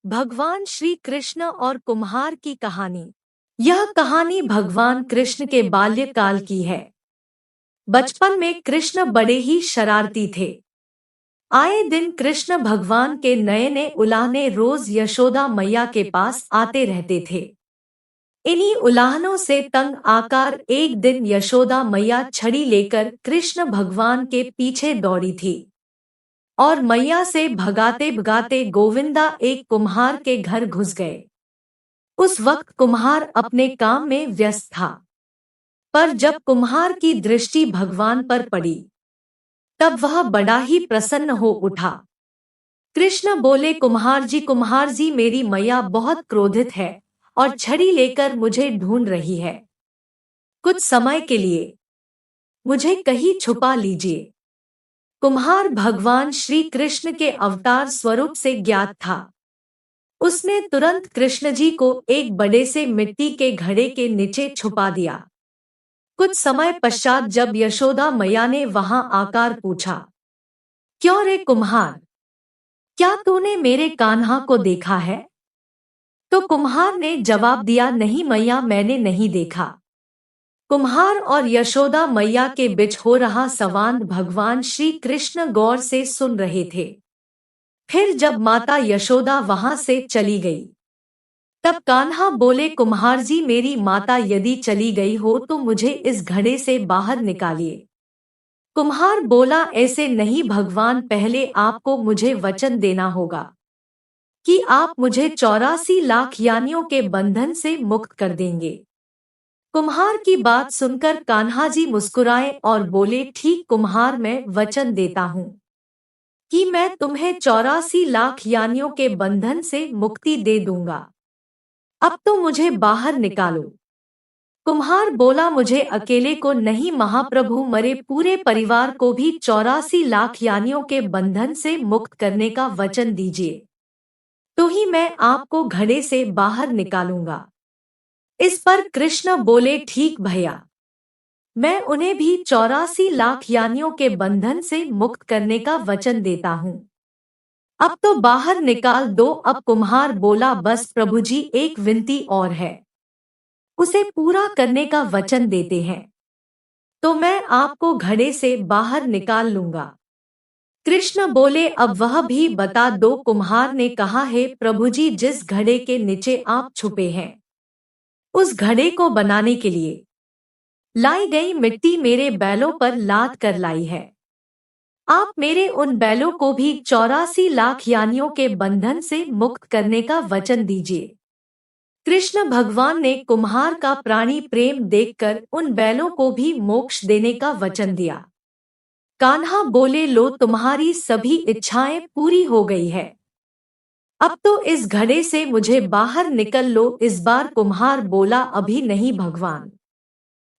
भगवान श्री कृष्ण और कुम्हार की कहानी। यह कहानी भगवान कृष्ण के बाल्यकाल की है। बचपन में कृष्ण बड़े ही शरारती थे। आए दिन कृष्ण भगवान के नए उलाहने रोज यशोदा मैया के पास आते रहते थे। इन्हीं उलाहनों से तंग आकर एक दिन यशोदा मैया छड़ी लेकर कृष्ण भगवान के पीछे दौड़ी थी और मैया से भगाते भगाते गोविंदा एक कुम्हार के घर घुस गए। उस वक्त कुम्हार अपने काम में व्यस्त था, पर जब कुम्हार की दृष्टि भगवान पर पड़ी तब वह बड़ा ही प्रसन्न हो उठा। कृष्ण बोले, कुम्हार जी मेरी मैया बहुत क्रोधित है और छड़ी लेकर मुझे ढूंढ रही है। कुछ समय के लिए मुझे कहीं छुपा लीजिए। कुम्हार भगवान श्री कृष्ण के अवतार स्वरूप से ज्ञात था। उसने तुरंत कृष्ण जी को एक बड़े से मिट्टी के घड़े के नीचे छुपा दिया। कुछ समय पश्चात जब यशोदा मैया ने वहां आकर पूछा, क्यों रे कुम्हार, क्या तूने मेरे कान्हा को देखा है? तो कुम्हार ने जवाब दिया, नहीं मैया, मैंने नहीं देखा। कुम्हार और यशोदा मैया के बीच हो रहा संवाद भगवान श्री कृष्ण गौर से सुन रहे थे। फिर जब माता यशोदा वहां से चली गई तब कान्हा बोले, कुम्हार जी मेरी माता यदि चली गई हो तो मुझे इस घड़े से बाहर निकालिए। कुम्हार बोला, ऐसे नहीं भगवान, पहले आपको मुझे वचन देना होगा कि आप मुझे 84 लाख यानियों के बंधन से मुक्त कर देंगे। कुम्हार की बात सुनकर कान्हा जी मुस्कुराए और बोले, ठीक कुम्हार, मैं वचन देता हूँ कि मैं तुम्हें 84 लाख यानियों के बंधन से मुक्ति दे दूंगा। अब तो मुझे बाहर निकालो। कुम्हार बोला, मुझे अकेले को नहीं महाप्रभु, मरे पूरे परिवार को भी 84 लाख यानियों के बंधन से मुक्त करने का वचन दीजिए, तो ही मैं आपको घड़े से बाहर निकालूंगा। इस पर कृष्ण बोले, ठीक भैया, मैं उन्हें भी 84 लाख यानियों के बंधन से मुक्त करने का वचन देता हूँ। अब तो बाहर निकाल दो। अब कुम्हार बोला, बस प्रभु जी, एक विनती और है, उसे पूरा करने का वचन देते हैं तो मैं आपको घड़े से बाहर निकाल लूंगा। कृष्ण बोले, अब वह भी बता दो। कुम्हार ने कहा है प्रभु जी, जिस घड़े के नीचे आप छुपे हैं उस घड़े को बनाने के लिए लाई गई मिट्टी मेरे बैलों पर लाद कर लाई है। आप मेरे उन बैलों को भी 84 लाख यानियों के बंधन से मुक्त करने का वचन दीजिए। कृष्ण भगवान ने कुम्हार का प्राणी प्रेम देखकर उन बैलों को भी मोक्ष देने का वचन दिया। कान्हा बोले, लो तुम्हारी सभी इच्छाएं पूरी हो गई है, अब तो इस घड़े से मुझे बाहर निकल लो। इस बार कुम्हार बोला, अभी नहीं भगवान,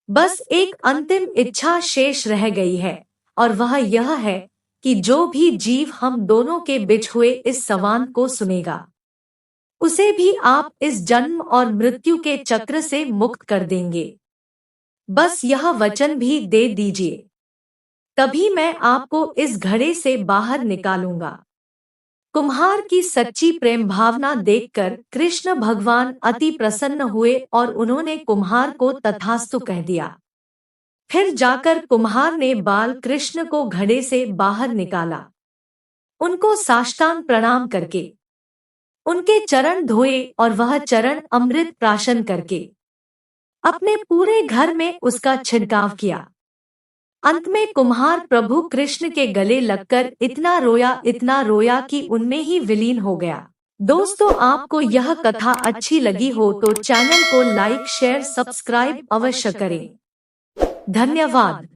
बस एक अंतिम इच्छा शेष रह गई है और वह यह है कि जो भी जीव हम दोनों के बीच हुए इस संवाद को सुनेगा उसे भी आप इस जन्म और मृत्यु के चक्र से मुक्त कर देंगे। बस यह वचन भी दे दीजिए, तभी मैं आपको इस घड़े से बाहर निकालूंगा। कुम्हार की सच्ची प्रेम भावना देखकर कृष्ण भगवान अति प्रसन्न हुए और उन्होंने कुम्हार को तथास्तु कह दिया। फिर जाकर कुम्हार ने बाल कृष्ण को घड़े से बाहर निकाला। उनको साष्टांग प्रणाम करके उनके चरण धोए और वह चरण अमृत प्राशन करके अपने पूरे घर में उसका छिड़काव किया। अंत में कुम्हार प्रभु कृष्ण के गले लगकर इतना रोया कि उनमें ही विलीन हो गया। दोस्तों, आपको यह कथा अच्छी लगी हो तो चैनल को लाइक, शेयर, सब्सक्राइब अवश्य करें। धन्यवाद।